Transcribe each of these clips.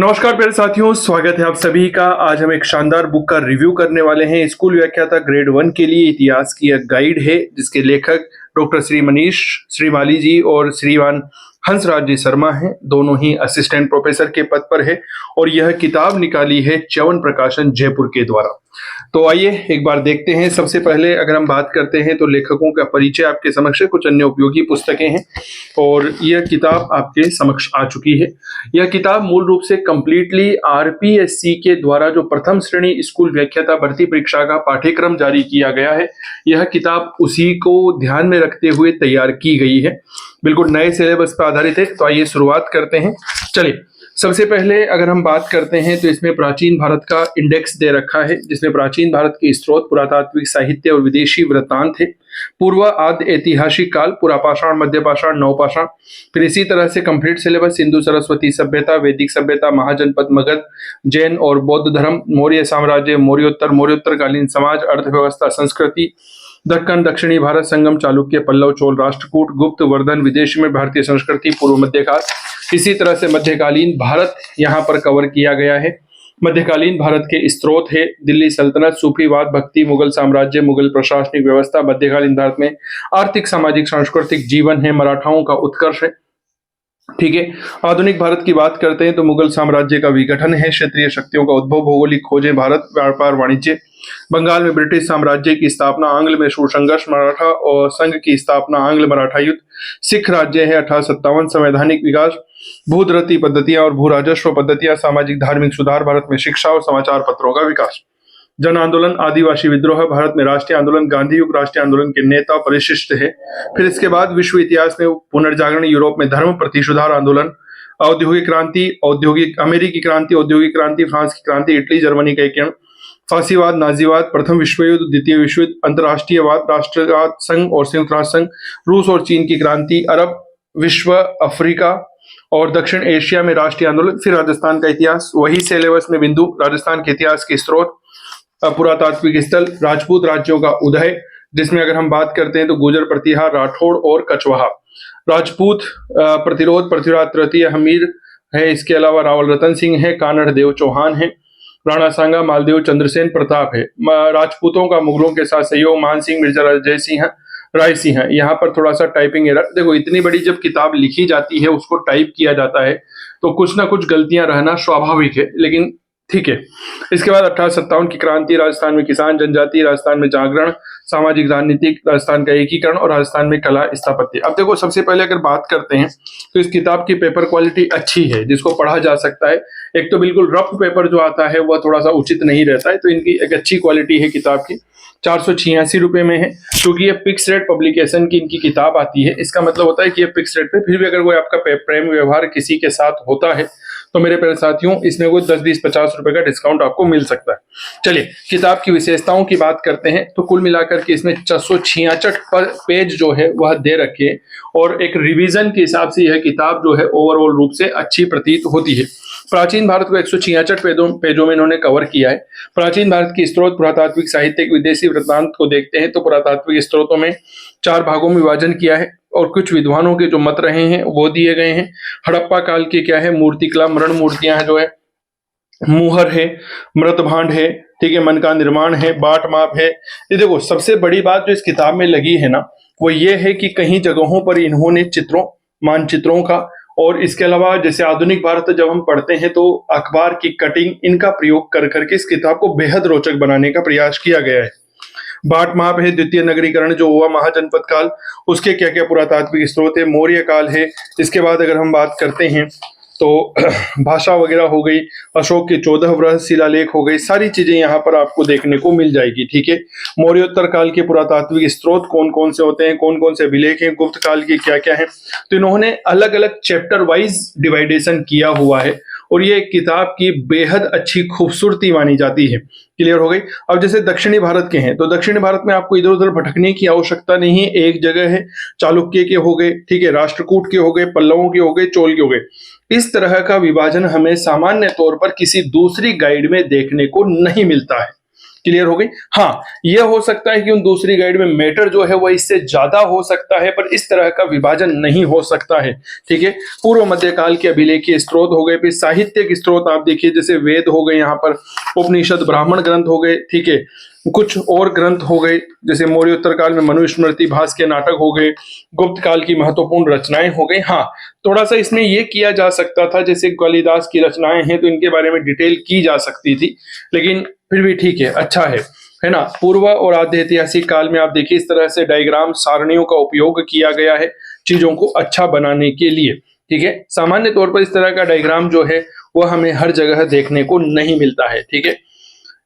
नमस्कार प्यारे साथियों, स्वागत है आप सभी का। आज हम एक शानदार बुक का रिव्यू करने वाले हैं। स्कूल व्याख्याता ग्रेड 1 के लिए इतिहास की एक गाइड है, जिसके लेखक डॉक्टर श्री मनीष श्रीमाली जी और श्रीमान हंसराज जी शर्मा हैं। दोनों ही असिस्टेंट प्रोफेसर के पद पर है और यह किताब निकाली है च्यवन प्रकाशन जयपुर के द्वारा। तो आइए एक बार देखते हैं। सबसे पहले अगर हम बात करते हैं तो लेखकों का परिचय आपके समक्ष है, कुछ अन्य उपयोगी पुस्तकें हैं और यह किताब आपके समक्ष आ चुकी है। यह किताब मूल रूप से कंप्लीटली आरपीएससी के द्वारा जो प्रथम श्रेणी स्कूल व्याख्याता भर्ती परीक्षा का पाठ्यक्रम जारी किया गया है, यह किताब उसी को ध्यान में रखते हुए तैयार की गई है। बिल्कुल नए सिलेबस पर आधारित है। तो आइए शुरुआत करते हैं। चलिए, सबसे पहले अगर हम बात करते हैं तो इसमें प्राचीन भारत का इंडेक्स दे रखा है, जिसमें प्राचीन भारत के स्रोत, पुरातात्विक साहित्य और विदेशी वृत्तांत है। पूर्व आदि ऐतिहासिक काल, पुरापाषाण, मध्यपाषाण, नवपाषाण। फिर इसी तरह से कंप्लीट सिलेबस सिंधु सरस्वती सभ्यता, वैदिक सभ्यता, महाजनपद, मगध, जैन और बौद्ध धर्म, मौर्य साम्राज्य, मौर्योत्तरकालीन समाज, अर्थव्यवस्था, संस्कृति, दक्कन, दक्षिणी भारत, संगम, चालुक्य, पल्लव, चोल, राष्ट्रकूट, गुप्त, वर्धन, विदेश में भारतीय संस्कृति, पूर्व मध्यकाल। इसी तरह से मध्यकालीन भारत यहाँ पर कवर किया गया है। मध्यकालीन भारत के स्रोत है दिल्ली सल्तनत, सूफीवाद, भक्ति, मुगल साम्राज्य, मुगल प्रशासनिक व्यवस्था। मध्यकालीन भारत में आर्थिक, सामाजिक, सांस्कृतिक जीवन है, मराठाओं का उत्कर्ष है। ठीक है। आधुनिक भारत की बात करते हैं तो मुगल साम्राज्य का विघटन है, क्षेत्रीय शक्तियों का उद्भव, भौगोलिक खोजें, भारत, व्यापार, वाणिज्य। बंगाल में ब्रिटिश साम्राज्य की स्थापना, आंग्ल में संघर्ष, मराठा और संघ की स्थापना, आंग्ल मराठा युद्ध। सिख राज्य है 1857, संवैधानिक विकास, भूधरती पद्धतियां और भू राजस्व पद्धतियां, सामाजिक धार्मिक सुधार, भारत में शिक्षा और समाचार पत्रों का विकास। जन आंदोलन, आदिवासी विद्रोह, भारत में राष्ट्रीय आंदोलन, गांधी युग, राष्ट्रीय आंदोलन के नेता परिशिष्ट है। फिर इसके बाद विश्व इतिहास में पुनर्जागरण, यूरोप में धर्म प्रति सुधार आंदोलन, औद्योगिक क्रांति, अमेरिकी क्रांति, औद्योगिक क्रांति, फ्रांस की क्रांति, इटली जर्मनी का एकीकरण, फांसीवाद, नाजीवाद, प्रथम विश्व युद्ध, द्वितीय विश्व युद्ध, अंतर्राष्ट्रीयवाद, राष्ट्रवाद संघ और संयुक्त राष्ट्र संघ, रूस और चीन की क्रांति, अरब विश्व, अफ्रीका और दक्षिण एशिया में राष्ट्रीय आंदोलन। फिर राजस्थान का इतिहास, वही सिलेबस में बिंदु, राजस्थान के इतिहास के स्रोत, पुरातात्विक स्थल, राजपूत राज्यों का उदय, जिसमें अगर हम बात करते हैं तो गुर्जर, प्रतिहार, राठौड़ और कछवाहा। राजपूत प्रतिरोध, पृथ्वीराज तृतीय हमीर है। इसके अलावा रावल रतन सिंह है, कानड़ देव चौहान है, राणा सांगा, मालदेव चंद्रसेन प्रताप है। राजपूतों का मुगलों के साथ सहयोग, मान सिंह, मिर्जा जय सिंह, राय सिंह है। यहाँ पर थोड़ा सा टाइपिंग एरर। देखो, इतनी बड़ी जब किताब लिखी जाती है, उसको टाइप किया जाता है तो कुछ ना कुछ गलतियां रहना स्वाभाविक है, लेकिन ठीक है। इसके बाद 1857 की क्रांति, राजस्थान में किसान जनजाति, राजस्थान में जागरण, सामाजिक राजनीतिक, राजस्थान का एकीकरण और राजस्थान में कला स्थापत्य। अब देखो, सबसे पहले अगर बात करते हैं तो इस किताब की पेपर क्वालिटी अच्छी है, जिसको पढ़ा जा सकता है। एक तो बिल्कुल रफ पेपर जो आता है वह थोड़ा सा उचित नहीं रहता है, तो इनकी एक अच्छी क्वालिटी है किताब की। 486 रुपए में है, क्योंकि ये फिक्स रेट पब्लिकेशन की इनकी किताब आती है। इसका मतलब होता है कि ये फिक्स रेट पे, फिर भी अगर कोई आपका प्रेम व्यवहार किसी के साथ होता है तो मेरे प्यारे साथियों, इसमें कोई 10, 20, 50 रुपए का डिस्काउंट आपको मिल सकता है। चलिए, किताब की विशेषताओं की बात करते हैं तो कुल मिलाकर के इसमें 466 पेज जो है वह दे रखे और एक रिवीजन के हिसाब से यह किताब जो है ओवरऑल रूप से अच्छी प्रतीत होती है। प्राचीन भारत को 166 पेजों में इन्होंने कवर किया है। प्राचीन भारत की स्रोत, पुरातात्विक साहित्य, विदेशी वृत्तांत को देखते हैं तो पुरातात्विक स्रोतों में 4 भागों में विभाजन किया है और कुछ विद्वानों के जो मत रहे हैं वो दिए गए हैं। हड़प्पा काल के क्या है, मूर्तिकला, मरण मूर्तियां हैं जो है, मुहर है, मृत भांड है, ठीक है, मन का निर्माण है, बाट माप है। ये देखो, सबसे बड़ी बात जो इस किताब में लगी है ना, वो ये है कि कहीं जगहों पर इन्होंने चित्रों, मानचित्रों का और इसके अलावा जैसे आधुनिक भारत जब हम पढ़ते हैं तो अखबार की कटिंग, इनका प्रयोग कर करके इस किताब को बेहद रोचक बनाने का प्रयास किया गया है। बाट माप है, द्वितीय नगरीकरण जो हुआ, महाजनपद काल, उसके क्या क्या पुरातात्विक स्रोत है, मौर्य काल है। इसके बाद अगर हम बात करते हैं तो भाषा वगैरह हो गई, अशोक के 14 वृहद शिलालेख हो गई, सारी चीजें यहाँ पर आपको देखने को मिल जाएगी। ठीक है। मौर्योत्तर काल के पुरातात्विक स्रोत कौन कौन से होते हैं, कौन कौन से अभिलेख हैं, गुप्त काल के क्या क्या है, तो इन्होंने अलग अलग चैप्टर वाइज डिवाइडेशन किया हुआ है और ये किताब की बेहद अच्छी खूबसूरती मानी जाती है। क्लियर हो गई। अब जैसे दक्षिणी भारत के हैं तो दक्षिणी भारत में आपको इधर उधर भटकने की आवश्यकता नहीं है, एक जगह है। चालुक्य के हो गए, ठीक है, राष्ट्रकूट के हो गए, पल्लवों के हो गए, चोल के हो गए। इस तरह का विभाजन हमें सामान्य तौर पर किसी दूसरी गाइड में देखने को नहीं मिलता है। क्लियर हो गई। हाँ, ये हो सकता है कि उन दूसरी गाइड में मैटर जो है वो इससे ज्यादा हो सकता है, पर इस तरह का विभाजन नहीं हो सकता है। ठीक है, पूर्व मध्यकाल के अभिलेखीय स्त्रोत हो गए, फिर साहित्यिक स्त्रोत आप देखिए, जैसे वेद हो गए, यहाँ पर उपनिषद ब्राह्मण ग्रंथ हो गए। ठीक है, कुछ और ग्रंथ हो गए, जैसे मौर्योत्तर काल में मनुस्मृति, भास के नाटक हो गए, गुप्त काल की महत्वपूर्ण रचनाएं हो गई। हाँ, थोड़ा सा इसमें यह किया जा सकता था, जैसे कालिदास की रचनाएं हैं तो इनके बारे में डिटेल की जा सकती थी, लेकिन फिर भी ठीक है, अच्छा है ना। पूर्व और आद्य ऐतिहासिक काल में आप देखिए इस तरह से डायग्राम सारणियों का उपयोग किया गया है चीजों को अच्छा बनाने के लिए। ठीक है, सामान्य तौर पर इस तरह का डायग्राम जो है वह हमें हर जगह देखने को नहीं मिलता है। ठीक है,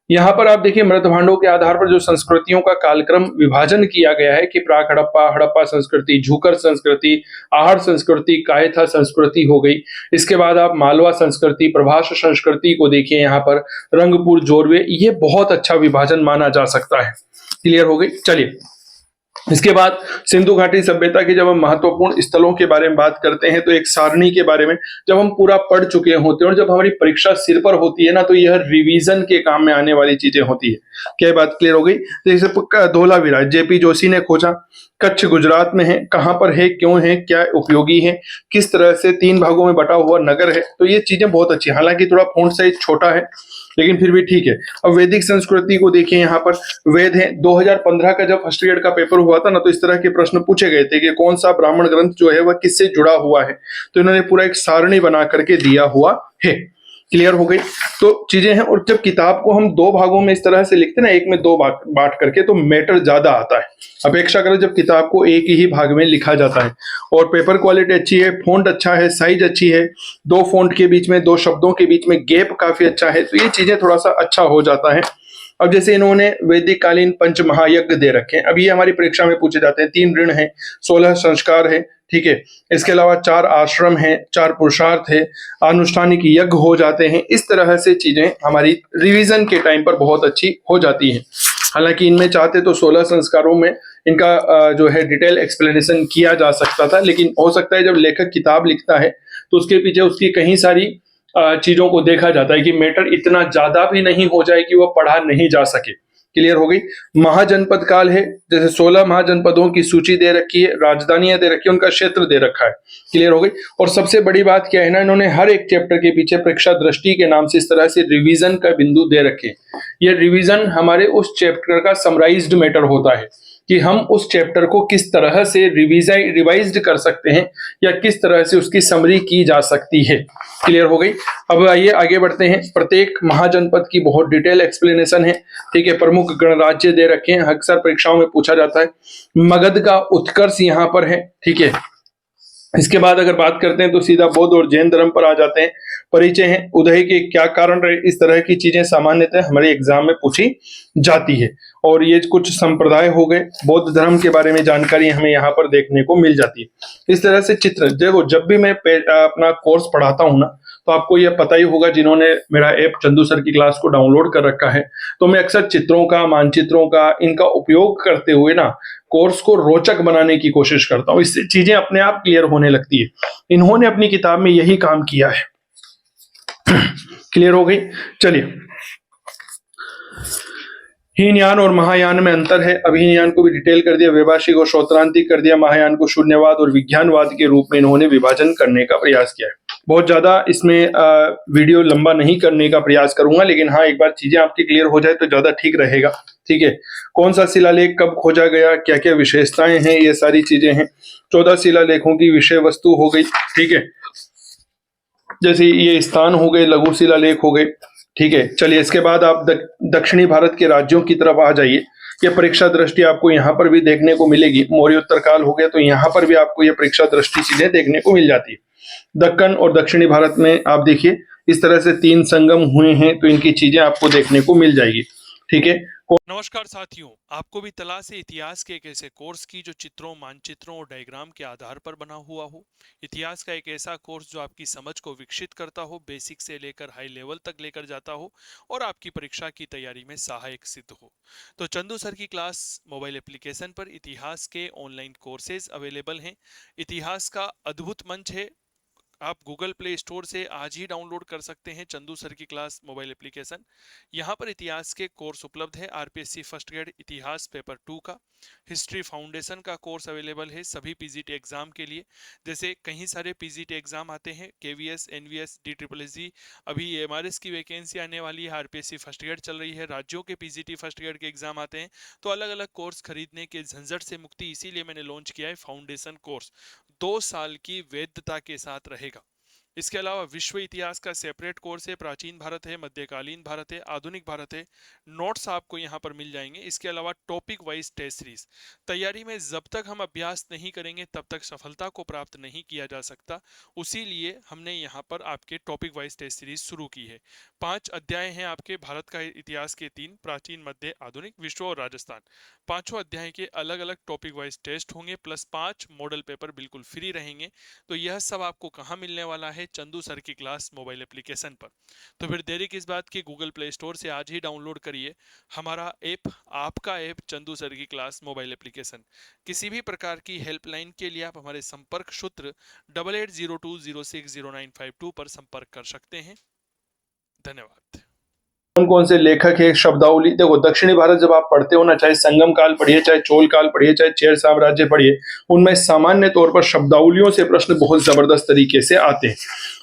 यहाँ पर आप देखिए मृत भांडों के आधार पर जो संस्कृतियों का कालक्रम विभाजन किया गया है कि प्राक हड़प्पा, हड़प्पा संस्कृति, झूकर संस्कृति, आहड़ संस्कृति, कायथा संस्कृति हो गई। इसके बाद आप मालवा संस्कृति, प्रभास संस्कृति को देखिए, यहाँ पर रंगपुर, जोरवे, ये बहुत अच्छा विभाजन माना जा सकता है। क्लियर हो गई। चलिए, इसके बाद सिंधु घाटी सभ्यता के जब हम महत्वपूर्ण स्थलों के बारे में बात करते हैं तो एक सारणी के बारे में जब हम पूरा पढ़ चुके होते हैं और जब हमारी परीक्षा सिर पर होती है ना, तो यह रिवीजन के काम में आने वाली चीजें होती है। क्या बात क्लियर हो गई। जैसे धोलावीरा जेपी जोशी ने खोजा, कच्छ गुजरात में है, कहां पर है, क्यों है, क्या उपयोगी है, किस तरह से 3 भागों में बटा हुआ नगर है। तो ये चीजें बहुत अच्छी, हालांकि थोड़ा फॉन्ट साइज छोटा है लेकिन फिर भी ठीक है। अब वैदिक संस्कृति को देखिए, यहाँ पर वेद है। 2015 का जब फर्स्ट ईयर का पेपर हुआ था ना, तो इस तरह के प्रश्न पूछे गए थे कि कौन सा ब्राह्मण ग्रंथ जो है वह किससे जुड़ा हुआ है, तो इन्होंने पूरा एक सारणी बना करके दिया हुआ है। क्लियर हो गई। तो चीजें हैं, और जब किताब को हम 2 भागों में इस तरह से लिखते हैं ना, एक में 2 बांट करके, तो मैटर ज्यादा आता है अपेक्षा करें जब किताब को एक ही भाग में लिखा जाता है। और पेपर क्वालिटी अच्छी है, फॉन्ट अच्छा है, साइज अच्छी है, 2 फॉन्ट के बीच में, 2 शब्दों के बीच में गैप काफी अच्छा है, तो ये चीजें थोड़ा सा अच्छा हो जाता है। अब जैसे इन्होंने वैदिक कालीन पंच महायज्ञ दे रखे हैं, अब ये हमारी परीक्षा में पूछे जाते हैं। 3 ऋण है, 16 संस्कार है। ठीक है, इसके अलावा 4 आश्रम है, 4 पुरुषार्थ है, अनुष्ठानिक यज्ञ हो जाते हैं। इस तरह से चीजें हमारी रिवीजन के टाइम पर बहुत अच्छी हो जाती हैं। हालांकि इनमें चाहते तो 16 संस्कारों में इनका जो है डिटेल एक्सप्लेनेशन किया जा सकता था, लेकिन हो सकता है जब लेखक किताब लिखता है तो उसके पीछे उसकी कहीं सारी चीजों को देखा जाता है कि मैटर इतना ज्यादा भी नहीं हो जाए कि वह पढ़ा नहीं जा सके। क्लियर हो गई। महाजनपद काल है, जैसे 16 महाजनपदों की सूची दे रखी है, राजधानियां दे रखी है, उनका क्षेत्र दे रखा है। क्लियर हो गई। और सबसे बड़ी बात क्या है ना, इन्होंने हर एक चैप्टर के पीछे परीक्षा दृष्टि के नाम से इस तरह से रिवीजन का बिंदु दे रखे। ये रिवीजन हमारे उस चैप्टर का समराइज्ड मैटर होता है कि हम उस चैप्टर को किस तरह से रिवाइज्ड कर सकते हैं या किस तरह से उसकी समरी की जा सकती है। क्लियर हो गई। अब आइए आगे बढ़ते हैं। प्रत्येक महाजनपद की बहुत डिटेल एक्सप्लेनेशन है। ठीक है, प्रमुख गणराज्य दे रखे हैं, अक्सर परीक्षाओं में पूछा जाता है। मगध का उत्कर्ष यहाँ पर है। ठीक है, इसके बाद अगर बात करते हैं तो सीधा बौद्ध और जैन धर्म पर आ जाते हैं। परिचय है, उदय के क्या कारण रहे, इस तरह की चीजें सामान्यतः हमारे एग्जाम में पूछी जाती है। और ये कुछ संप्रदाय हो गए, बौद्ध धर्म के बारे में जानकारी हमें यहाँ पर देखने को मिल जाती है। इस तरह से चित्र देखो, जब भी मैं अपना कोर्स पढ़ाता हूँ ना, तो आपको यह पता ही होगा जिन्होंने मेरा ऐप चंदू सर की क्लास को डाउनलोड कर रखा है, तो मैं अक्सर चित्रों का, मानचित्रों का, इनका उपयोग करते हुए ना कोर्स को रोचक बनाने की कोशिश करता हूँ। इससे चीजें अपने आप क्लियर होने लगती है। इन्होंने अपनी किताब में यही काम किया है। क्लियर हो गई। चलिए, हीनयान और महायान में अंतर है। अब हीनयान को भी डिटेल कर दिया, वैभाषिक और सौत्रांतिक कर दिया, महायान को शून्यवाद और विज्ञानवाद के रूप में इन्होंने विभाजन करने का प्रयास किया है। बहुत ज्यादा इसमें वीडियो लंबा नहीं करने का प्रयास करूंगा, लेकिन हाँ, एक बार चीजें आपकी क्लियर हो जाए तो ज्यादा ठीक रहेगा। ठीक है, कौन सा शिलालेख कब खोजा गया, क्या क्या विशेषताएं हैं, ये सारी चीजें हैं। 14 शिलालेखों की विषय वस्तु हो गई। ठीक है, जैसे ये स्थान हो गए, लघु शिलालेख हो गए। ठीक है, चलिए इसके बाद आप दक्षिणी भारत के राज्यों की तरफ आ जाइए। ये परीक्षा दृष्टि आपको यहाँ पर भी देखने को मिलेगी। मौर्योत्तर काल हो गया तो यहाँ पर भी आपको ये परीक्षा दृष्टि चीजें देखने को मिल जाती है। दक्कन और दक्षिणी भारत में आप देखिए इस तरह से 3 संगम हुए हैं, तो इनकी चीजें आपको देखने को मिल जाएगी। ठीक है। नमस्कार साथियों, आपको भी तलाश है इतिहास के एक ऐसे कोर्स की जो चित्रों, मानचित्रों और डायग्राम के आधार पर बना हुआ हो। इतिहास का एक ऐसा कोर्स जो आपकी समझ को विकसित करता हो, बेसिक से लेकर हाई लेवल तक लेकर जाता हो और आपकी परीक्षा की तैयारी में सहायक सिद्ध हो। तो चंदू सर की क्लास मोबाइल एप्लीकेशन पर इतिहास के ऑनलाइन कोर्सेज अवेलेबल हैं। इतिहास का अद्भुत मंच है, आप गूगल प्ले स्टोर से आज ही डाउनलोड कर सकते हैं चंदू सर की क्लास मोबाइल एप्लीकेशन। यहाँ पर इतिहास के कोर्स उपलब्ध है। आरपीएससी फर्स्ट ग्रेड इतिहास पेपर 2 का, हिस्ट्री फाउंडेशन का कोर्स अवेलेबल है सभी पीजीटी एग्जाम के लिए। जैसे कई सारे पीजीटी एग्जाम आते हैं, केवीएस, एनवीएस, DSSS, अभी एमआरएस की वैकेंसी आने वाली है, आरपीएससी फर्स्ट ग्रेड चल रही है, राज्यों के पीजीटी फर्स्ट ग्रेड के एग्जाम आते हैं। तो अलग अलग कोर्स खरीदने के झंझट से मुक्ति, इसीलिए मैंने लॉन्च किया है फाउंडेशन कोर्स। 2 साल की वैधता के साथ रहेगा। इसके अलावा विश्व इतिहास का सेपरेट कोर्स है, प्राचीन भारत है, मध्यकालीन भारत है, आधुनिक भारत है। नोट्स आपको यहाँ पर मिल जाएंगे। इसके अलावा टॉपिक वाइज टेस्ट सीरीज तैयारी में जब तक हम अभ्यास नहीं करेंगे तब तक सफलता को प्राप्त नहीं किया जा सकता। उसी लिए हमने यहाँ पर आपके टॉपिक वाइज टेस्ट सीरीज शुरू की है। 5 अध्याय हैं आपके भारत का इतिहास के, 3 प्राचीन, मध्य, आधुनिक, विश्व और राजस्थान। 5 अध्याय के अलग अलग टॉपिक वाइज टेस्ट होंगे, प्लस 5 मॉडल पेपर बिल्कुल फ्री रहेंगे। तो यह सब आपको कहाँ मिलने वाला है? चंदू सर की क्लास मोबाइल एप्लीकेशन पर। तो फिर देरी किस बात की, गूगल प्ले स्टोर से आज ही डाउनलोड करिए हमारा ऐप, आपका ऐप चंदू सर की क्लास मोबाइल एप्लीकेशन। किसी भी प्रकार की हेल्पलाइन के लिए आप हमारे संपर्क सूत्र 8802060952 पर संपर्क कर सकते हैं। धन्यवाद। कौन कौन से लेखक है, शब्दावली। देखो, दक्षिणी भारत जब आप पढ़ते हो ना, चाहे संगम काल पढ़िए, चाहे चोल काल पढ़िए, चाहे चेर साम्राज्य पढ़िए, उनमें सामान्य तौर पर शब्दावलियों से प्रश्न बहुत जबरदस्त तरीके से आते हैं।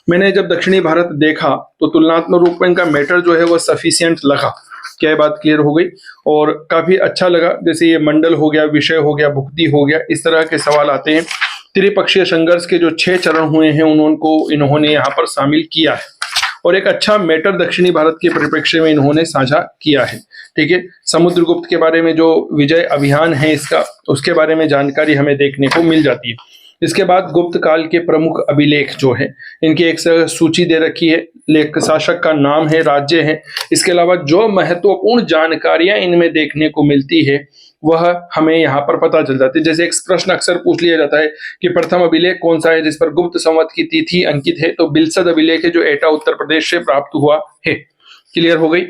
मैंने जब दक्षिणी भारत देखा तो तुलनात्मक रूप में इनका मैटर जो है वो सफिशियंट लगा। क्या ये बात क्लियर हो गई? और काफी अच्छा लगा। जैसे ये मंडल हो गया, विषय हो गया, भुक्ति हो गया, इस तरह के सवाल आते हैं। त्रिपक्षीय संघर्ष के जो 6 चरण हुए हैं इन्होंने यहाँ पर शामिल किया है, और एक अच्छा मैटर दक्षिणी भारत के परिप्रेक्ष्य में इन्होंने साझा किया है। ठीक है, समुद्रगुप्त के बारे में जो विजय अभियान है इसका, उसके बारे में जानकारी हमें देखने को मिल जाती है। इसके बाद गुप्त काल के प्रमुख अभिलेख जो है, इनकी एक सूची दे रखी है। लेख शासक का नाम है, राज्य है। इसके अलावा जो महत्वपूर्ण जानकारियां इनमें देखने को मिलती है वह हमें यहाँ पर पता चल जाती है। जैसे एक प्रश्न अक्सर पूछ लिया जाता है कि प्रथम अभिलेख कौन सा है जिस पर गुप्त संवत की तिथि अंकित है, तो बिलसद अभिलेख है जो एटा उत्तर प्रदेश से प्राप्त हुआ है। क्लियर हो गई?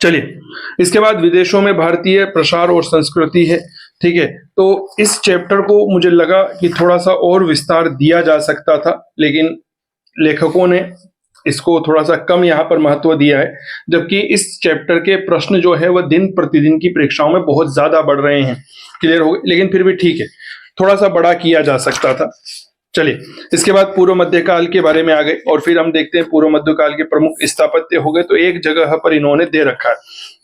चलिए, इसके बाद विदेशों में भारतीय प्रसार और संस्कृति है। ठीक है, तो इस चैप्टर को मुझे लगा कि थोड़ा सा और विस्तार दिया जा सकता था, लेकिन लेखकों ने इसको थोड़ा सा कम यहाँ पर महत्व दिया है। जबकि इस चैप्टर के प्रश्न जो है वह दिन प्रतिदिन की परीक्षाओं में बहुत ज्यादा बढ़ रहे हैं। क्लियर हो गए? लेकिन फिर भी ठीक है, थोड़ा सा बड़ा किया जा सकता था। चलिए, इसके बाद पूर्व मध्यकाल के बारे में आ गए, और फिर हम देखते हैं पूर्व मध्यकाल के प्रमुख स्थापत्य हो गए। तो एक जगह पर इन्होंने दे रखा है,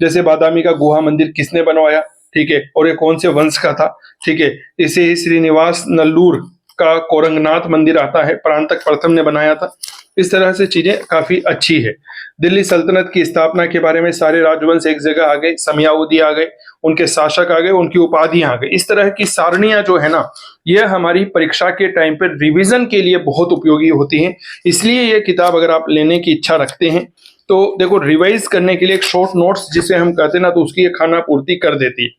जैसे बादामी का गुहा मंदिर किसने बनवाया, ठीक है, और ये कौन से वंश का था। ठीक है, इसे ही श्रीनिवास नल्लूर का कोरंगनाथ मंदिर आता है, परांतक प्रथम ने बनाया था। इस तरह से चीजें काफी अच्छी है। दिल्ली सल्तनत की स्थापना के बारे में सारे राजवंश एक जगह आ गए, समयावधि आ गए, उनके शासक आ गए, उनकी उपाधियां आ गई। इस तरह की सारणियां जो है ना, यह हमारी परीक्षा के टाइम पर रिवीजन के लिए बहुत उपयोगी होती हैं। इसलिए यह किताब अगर आप लेने की इच्छा रखते हैं तो देखो, रिवाइज करने के लिए एक शॉर्ट नोट्स जिसे हम कहते हैं ना, तो उसकी ये खाना पूर्ति कर देती है।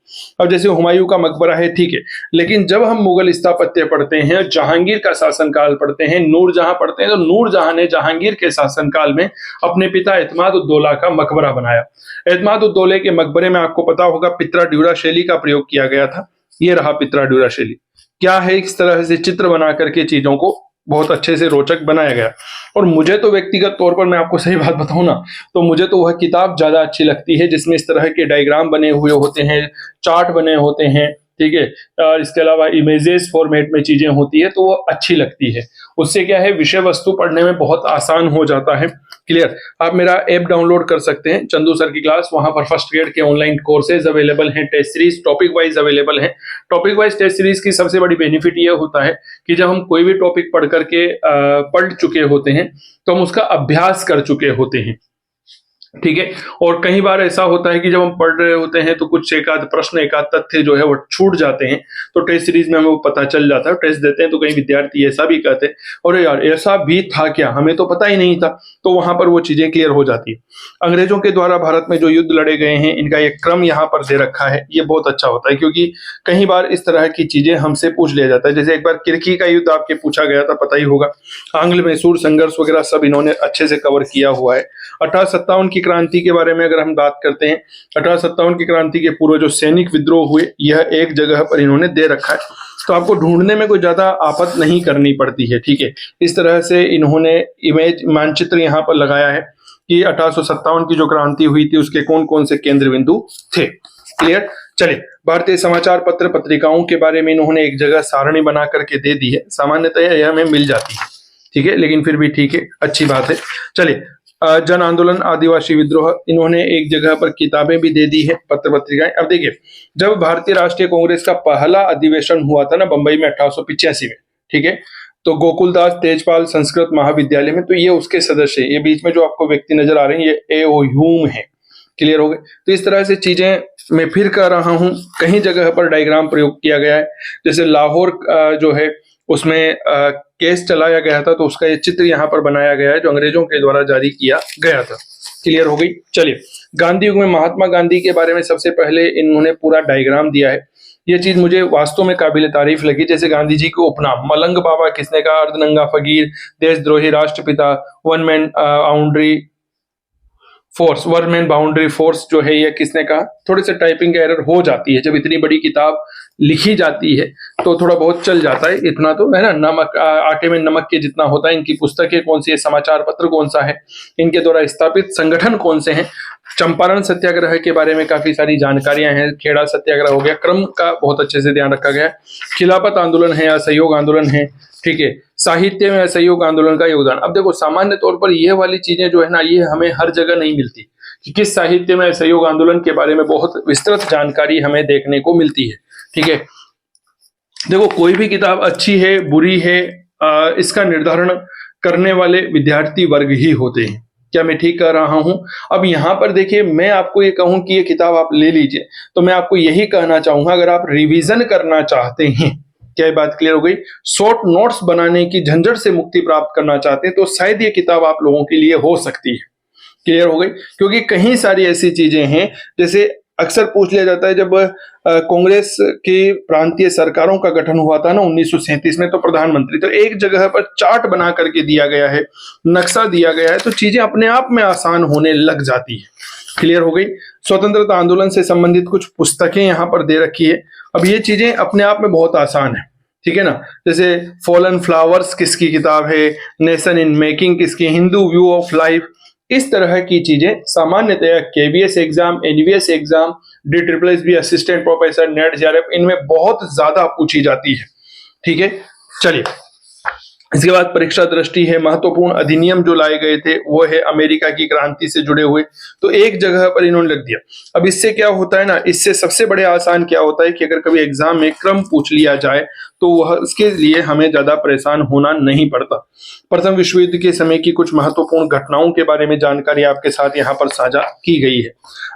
अब जैसे हुमायूं का मकबरा है, ठीक है, लेकिन जब हम मुगल स्थापत्य पढ़ते हैं, जहांगीर का शासनकाल पढ़ते हैं, नूरजहां पढ़ते हैं, तो नूरजहां ने जहांगीर के शासनकाल में अपने पिता एतमाद-उद-दौला का मकबरा बनाया। एतमाद-उद-दौले के मकबरे में आपको पता होगा पित्रा-ड्यूरा शैली का प्रयोग किया गया था। ये रहा पित्रा-ड्यूरा शैली। क्या है, इस तरह से चित्र बना करके चीजों को बहुत अच्छे से रोचक बनाया गया। और मुझे तो व्यक्तिगत तौर पर, मैं आपको सही बात बताऊं ना, तो मुझे तो वह किताब ज्यादा अच्छी लगती है जिसमें इस तरह के डायग्राम बने हुए होते हैं, चार्ट बने होते हैं। ठीक है, और इसके अलावा इमेजेस फॉर्मेट में चीजें होती है, तो वो अच्छी लगती है। उससे क्या है, विषय वस्तु पढ़ने में बहुत आसान हो जाता है। क्लियर? आप मेरा ऐप डाउनलोड कर सकते हैं, चंदू सर की क्लास। वहां पर फर्स्ट ग्रेड के ऑनलाइन कोर्सेज अवेलेबल हैं, test series topic wise available हैं। टॉपिक वाइज टेस्ट सीरीज की सबसे बड़ी बेनिफिट ये होता है कि जब हम कोई भी टॉपिक पढ़ चुके होते हैं तो हम उसका अभ्यास कर चुके होते हैं। ठीक है, और कई बार ऐसा होता है कि जब हम पढ़ रहे होते हैं तो कुछ एकाध प्रश्न, एकाध तथ्य जो है वो छूट जाते हैं, तो टेस्ट सीरीज में हमें वो पता चल जाता है। टेस्ट देते हैं तो कई विद्यार्थी ऐसा भी कहते हैं, और यार ऐसा भी था क्या, हमें तो पता ही नहीं था। तो वहां पर वो चीजें क्लियर हो जाती है। अंग्रेजों के द्वारा भारत में जो युद्ध लड़े गए हैं, इनका एक क्रम यहाँ पर दे रखा है। ये बहुत अच्छा होता है, क्योंकि कई बार इस तरह की चीजें हमसे पूछ लिया जाता है। जैसे एक बार किरकी का युद्ध आपके पूछा गया था, पता ही होगा। आंग्ल मैसूर संघर्ष वगैरह सब इन्होंने अच्छे से कवर किया हुआ है। 1857 की क्रांति के बारे में अगर हम बात करते हैं, 1857 की क्रांति के पूर्व जो सैनिक विद्रोह हुए, यह एक जगह पर इन्होंने दे रखा है। तो आपको ढूंढने में कोई ज्यादा आफत नहीं करनी पड़ती है। ठीक है, इस तरह से इन्होंने इमेज मानचित्र यहाँ पर लगाया है कि 1857 की जो क्रांति हुई थी उसके कौन कौन से केंद्र बिंदु थे। क्लियर। चलिए, भारतीय समाचार पत्र पत्रिकाओं के बारे में इन्होंने एक जगह सारणी बना करके दे दी है। सामान्यतः यह हमें मिल जाती है, ठीक है, लेकिन फिर भी ठीक है, अच्छी बात है। चलिए, जन आंदोलन, आदिवासी विद्रोह, इन्होंने एक जगह पर किताबें भी दे दी है, पत्र पत्रिकाएं। अब देखिए, जब भारतीय राष्ट्रीय कांग्रेस का पहला अधिवेशन हुआ था ना बंबई में 1885 में, ठीक है, तो गोकुलदास तेजपाल संस्कृत महाविद्यालय में, तो ये उसके सदस्य है। ये बीच में जो आपको व्यक्ति नजर आ रहे हैं ये ए.ओ. ह्यूम है। क्लियर हो गए। तो इस तरह से चीजें मैं फिर कर रहा हूं, कहीं जगह पर डायग्राम प्रयोग किया गया है। जैसे लाहौर जो है उसमें केस चलाया गया था, तो उसका ये चित्र यहाँ पर बनाया गया है जो अंग्रेजों के द्वारा जारी किया गया था। क्लियर हो गई। चलिए, गांधी युग में महात्मा गांधी के बारे में सबसे पहले इन्होंने पूरा डायग्राम दिया है। ये चीज मुझे वास्तव में काबिल तारीफ लगी। जैसे गांधी जी को उपनाम मलंग बाबा किसने कहा, अर्धनंगा फकीर, देशद्रोही राष्ट्रपिता, वन मैन बाउंड्री फोर्स जो है ये किसने कहा। थोड़े से टाइपिंग का एरर हो जाती है, जब इतनी बड़ी किताब लिखी जाती है तो थोड़ा बहुत चल जाता है, इतना तो है ना, नमक आटे में नमक के जितना होता है। इनकी पुस्तकें कौन सी है, समाचार पत्र कौन सा है, इनके द्वारा स्थापित संगठन कौन से हैं, चंपारण सत्याग्रह के बारे में काफी सारी जानकारियां हैं, खेड़ा सत्याग्रह हो गया, क्रम का बहुत अच्छे से ध्यान रखा गया। खिलाफत आंदोलन है, असहयोग आंदोलन है, ठीक है, साहित्य में असहयोग आंदोलन का योगदान। अब देखो, सामान्य तौर पर ये वाली चीजें जो है ना, ये हमें हर जगह नहीं मिलती कि किस साहित्य में असहयोग आंदोलन के बारे में बहुत विस्तृत जानकारी हमें देखने को मिलती है। ठीक है, देखो, कोई भी किताब अच्छी है बुरी है इसका निर्धारण करने वाले विद्यार्थी वर्ग ही होते हैं। क्या मैं ठीक कह रहा हूं? अब यहां पर देखिए, मैं आपको ये कहूं कि ये किताब आप ले लीजिए, तो मैं आपको यही कहना चाहूंगा, अगर आप रिवीजन करना चाहते हैं, क्या ये बात क्लियर हो गई, शॉर्ट नोट्स बनाने की झंझट से मुक्ति प्राप्त करना चाहते हैं, तो शायद ये किताब आप लोगों के लिए हो सकती है। क्लियर हो गई। क्योंकि कहीं सारी ऐसी चीजें हैं, जैसे अक्सर पूछ लिया जाता है, जब कांग्रेस की प्रांतीय सरकारों का गठन हुआ था ना 1937 में, तो प्रधानमंत्री, तो एक जगह पर चार्ट बना करके दिया गया है, नक्शा दिया गया है, तो चीजें अपने आप में आसान होने लग जाती है। क्लियर हो गई। स्वतंत्रता आंदोलन से संबंधित कुछ पुस्तकें यहाँ पर दे रखी है। अब ये चीजें अपने आप में बहुत आसान है, ठीक है ना। जैसे फॉलन फ्लावर्स किसकी किताब है, नेशन इन मेकिंग किसकी, हिंदू व्यू ऑफ लाइफ, इस तरह की चीजें सामान्यतः KVS exam, NVS exam, DSSB assistant professor, NET, JRF, इनमें बहुत ज्यादा पूछी जाती है। ठीक है, चलिए, इसके बाद परीक्षा दृष्टि है, महत्वपूर्ण अधिनियम जो लाए गए थे वो है अमेरिका की क्रांति से जुड़े हुए, तो एक जगह पर इन्होंने लिख दिया। अब इससे क्या होता है ना, इससे सबसे बड़े आसान क्या होता है कि अगर कभी एग्जाम में क्रम पूछ लिया जाए तो वह उसके लिए हमें ज्यादा परेशान होना नहीं पड़ता। प्रथम विश्व युद्ध के समय की कुछ महत्वपूर्ण घटनाओं के बारे में जानकारी आपके साथ यहाँ पर साझा की गई है।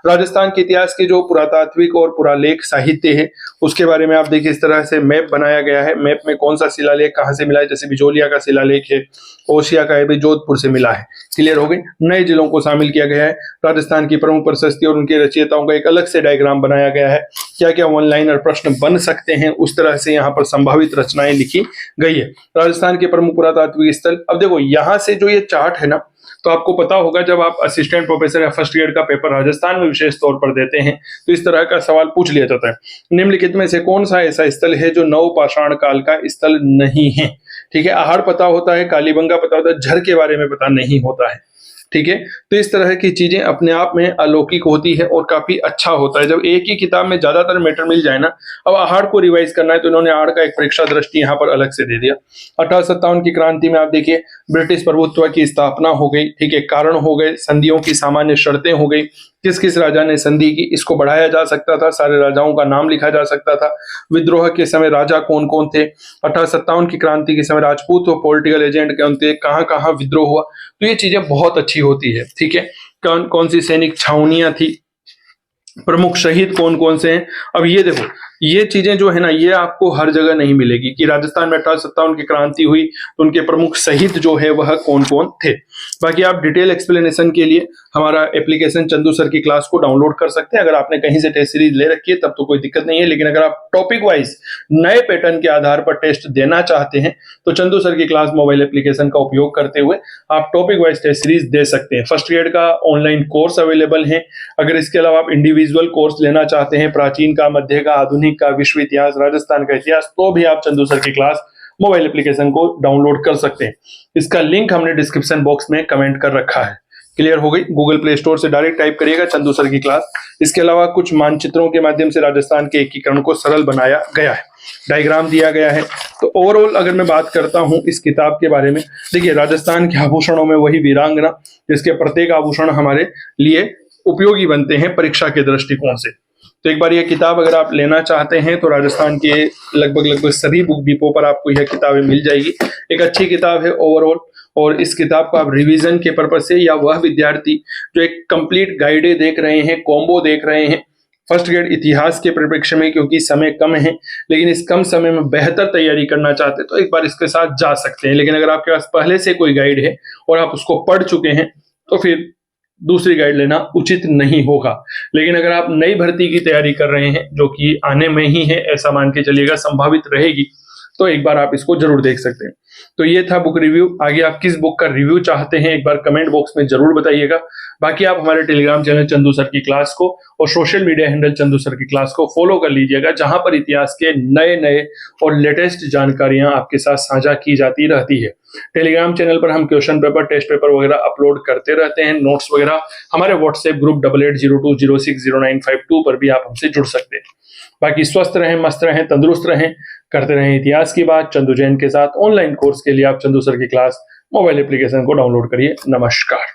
राजस्थान के इतिहास के जो पुरातात्विक और पुरालेख साहित्य है उसके बारे में आप देखिए, इस तरह से मैप बनाया गया है। मैप में कौन सा शिलालेख कहाँ से मिला है, जैसे बिजोलिया का शिलालेख है, ओसिया का है भी जोधपुर से मिला है। क्लियर हो गई। नए जिलों को शामिल किया गया है। राजस्थान की प्रमुख प्रशस्ति और उनके रचयिताओं का एक अलग से डायग्राम बनाया गया है। क्या क्या वन लाइनर प्रश्न बन सकते हैं, उस तरह से यहाँ पर संभावित रचनाएं लिखी गई है। राजस्थान के प्रमुख पुरातात्विक स्थल, अब देखो यहाँ से जो ये चार्ट है ना, तो आपको पता होगा जब आप असिस्टेंट प्रोफेसर या फर्स्ट ग्रेड का पेपर राजस्थान में विशेष तौर पर देते हैं तो इस तरह का सवाल पूछ लिया जाता है, निम्नलिखित में से कौन सा ऐसा स्थल है जो नवपाषाण काल का स्थल नहीं है। ठीक है, आहड़ पता होता है, कालीबंगा पता होता है, झर के बारे में पता नहीं होता है। ठीक है, तो इस तरह की चीजें अपने आप में अलौकिक होती है और काफी अच्छा होता है जब एक ही किताब में ज्यादातर मैटर मिल जाए ना। अब आहड़ को रिवाइज करना है तो इन्होंने आहड़ का एक परीक्षा दृष्टि यहाँ पर अलग से दे दिया। 1857 की क्रांति में आप देखिए ब्रिटिश प्रभुत्व की स्थापना हो गई। ठीक है, कारण हो गए, संधियों की सामान्य शर्तें हो गई, किस किस राजा ने संधि की, इसको बढ़ाया जा सकता था, सारे राजाओं का नाम लिखा जा सकता था। विद्रोह के समय राजा कौन कौन थे, 1857 की क्रांति के समय राजपूत और पॉलिटिकल एजेंट कौन थे, कहाँ कहाँ विद्रोह हुआ, तो ये चीजें बहुत अच्छी होती है। ठीक है, कौन कौन सी सैनिक छावनियां थी, प्रमुख शहीद कौन कौन से हैं। अब ये देखो, ये चीजें जो है ना, ये आपको हर जगह नहीं मिलेगी कि राजस्थान में 1857 की क्रांति हुई तो उनके प्रमुख शहीद जो है वह कौन कौन थे। बाकी आप डिटेल एक्सप्लेनेशन के लिए हमारा एप्लीकेशन चंदू सर की क्लास को डाउनलोड कर सकते हैं। अगर आपने कहीं से टेस्ट सीरीज ले रखी है तब तो कोई दिक्कत नहीं है, लेकिन अगर आप टॉपिक वाइज नए पैटर्न के आधार पर टेस्ट देना चाहते हैं तो चंदू सर की क्लास मोबाइल एप्लीकेशन का उपयोग करते हुए आप टॉपिक वाइज टेस्ट सीरीज दे सकते हैं। फर्स्ट ग्रेड का ऑनलाइन कोर्स अवेलेबल है। अगर इसके अलावा आप इंडिविजुअल कोर्स लेना चाहते हैं, प्राचीन का, मध्य का, आधुनिक आधुनिक का, विश्व इतिहास, राजस्थान का इतिहास, तो भी आप चंदू सर की क्लास मोबाइल एप्लीकेशन को डाउनलोड कर सकते हैं। इसका लिंक हमने डिस्क्रिप्शन बॉक्स में कमेंट कर रखा है। क्लियर हो गई? गूगल प्ले स्टोर से डायरेक्ट टाइप करिएगा चंदू सर की क्लास। इसके अलावा कुछ मानचित्रों के माध्यम से राजस्थान के एकीकरण को सरल बनाया गया है, डायग्राम दिया गया है। तो ओवरऑल अगर मैं बात करता हूं इस किताब के बारे में, देखिए राजस्थान के आभूषणों में वही वीरांगना, जिसके प्रत्येक आभूषण हमारे लिए उपयोगी बनते हैं परीक्षा के दृष्टिकोण से। तो एक बार यह किताब अगर आप लेना चाहते हैं तो राजस्थान के लगभग सभी बुक डिपो पर आपको यह किताबें मिल जाएगी। एक अच्छी किताब है ओवरऑल, और इस किताब को आप रिवीजन के पर्पज से, या वह विद्यार्थी जो एक कंप्लीट गाइडे देख रहे हैं, कॉम्बो देख रहे हैं फर्स्ट ग्रेड इतिहास के परिप्रेक्ष्य में, क्योंकि समय कम है लेकिन इस कम समय में बेहतर तैयारी करना चाहते हैं तो एक बार इसके साथ जा सकते हैं। लेकिन अगर आपके पास पहले से कोई गाइड है और आप उसको पढ़ चुके हैं तो फिर दूसरी गाइड लेना उचित नहीं होगा। लेकिन अगर आप नई भर्ती की तैयारी कर रहे हैं, जो कि आने में ही है ऐसा मान के चलिएगा, संभावित रहेगी, तो एक बार आप इसको जरूर देख सकते हैं। तो ये था बुक रिव्यू। आगे आप किस बुक का रिव्यू चाहते हैं एक बार कमेंट बॉक्स में जरूर बताइएगा। बाकी आप हमारे टेलीग्राम चैनल चंदू सर की क्लास को और social media handle Chandu sir की क्लास को फॉलो कर लीजिएगा, जहां पर इतिहास के नए नए और लेटेस्ट जानकारियां आपके साथ साझा की जाती रहती है। टेलीग्राम चैनल पर हम क्वेश्चन पेपर, टेस्ट पेपर वगैरह अपलोड करते रहते हैं, नोट्स वगैरह। हमारे व्हाट्सएप ग्रुप 8802060952 पर भी आप हमसे जुड़ सकते हैं। बाकी स्वस्थ रहें, मस्त रहें, तंदुरुस्त रहें, करते रहें इतिहास की बात चंदू जैन के साथ। ऑनलाइन कोर्स के लिए आप चंदू सर की क्लास मोबाइल एप्लीकेशन को डाउनलोड करिए। नमस्कार।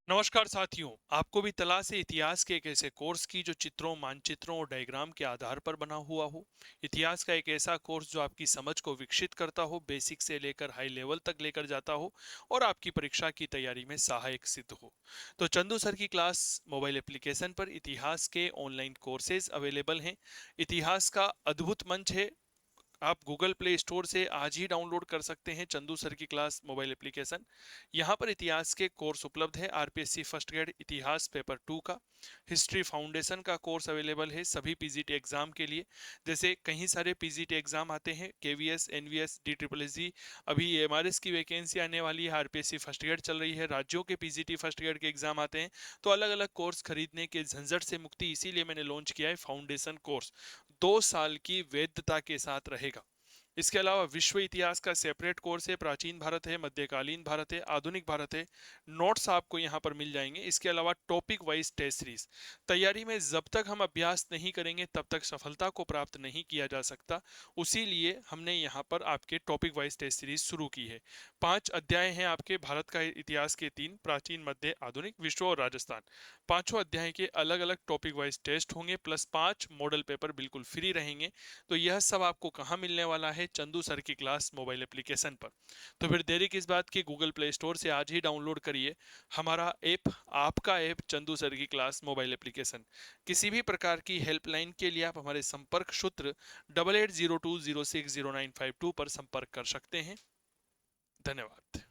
नमस्कार साथियों, आपको भी तलाश है इतिहास के एक ऐसे कोर्स की जो चित्रों, मानचित्रों और डायग्राम के आधार पर बना हुआ हो। इतिहास का एक ऐसा कोर्स जो आपकी समझ को विकसित करता हो, बेसिक से लेकर हाई लेवल तक लेकर जाता हो और आपकी परीक्षा की तैयारी में सहायक सिद्ध हो। तो चंदू सर की क्लास मोबाइल एप्लीकेशन पर इतिहास के ऑनलाइन कोर्सेज अवेलेबल हैं। इतिहास का अद्भुत मंच है। आप गूगल प्ले स्टोर से आज ही डाउनलोड कर सकते हैं चंदू सर की क्लास मोबाइल एप्लीकेशन। यहाँ पर इतिहास के कोर्स उपलब्ध है। आरपीएससी फर्स्ट ग्रेड इतिहास पेपर 2 का, हिस्ट्री फाउंडेशन का कोर्स अवेलेबल है सभी पीजीटी एग्जाम के लिए। जैसे कई सारे पीजीटी एग्जाम आते हैं, केवीएस, एनवीएस, डीट्रिपलएससी, अभी एमआरएस की वैकेंसी आने वाली है, आरपीएससी फर्स्ट ग्रेड चल रही है, राज्यों के पीजीटी फर्स्ट ग्रेड के एग्जाम आते हैं। तो अलग अलग कोर्स खरीदने के झंझट से मुक्ति, इसीलिए मैंने लॉन्च किया है फाउंडेशन कोर्स। 2 साल की वैधता के साथ रहेगा। इसके अलावा विश्व इतिहास का सेपरेट कोर्स है, प्राचीन भारत है, मध्यकालीन भारत है, आधुनिक भारत है। नोट्स आपको यहाँ पर मिल जाएंगे। इसके अलावा टॉपिक वाइज टेस्ट सीरीज। तैयारी में जब तक हम अभ्यास नहीं करेंगे तब तक सफलता को प्राप्त नहीं किया जा सकता। उसी लिए हमने यहाँ पर आपके टॉपिक वाइज टेस्ट सीरीज शुरू की है। 5 अध्याय हैं आपके भारत का इतिहास के, 3 प्राचीन, मध्य, आधुनिक, विश्व और राजस्थान। 5 अध्याय के अलग अलग टॉपिक वाइज टेस्ट होंगे, प्लस 5 मॉडल पेपर बिल्कुल फ्री रहेंगे। तो यह सब आपको कहाँ मिलने वाला है? चंदू सर की क्लास मोबाइल एप्लीकेशन पर। तो फिर देरी किस बात की, गूगल प्ले स्टोर से आज ही डाउनलोड करिए हमारा ऐप, आपका ऐप चंदू सर की क्लास मोबाइल एप्लीकेशन। किसी भी प्रकार की हेल्पलाइन के लिए आप हमारे संपर्क सूत्र 8802060952 पर संपर्क कर सकते हैं। धन्यवाद।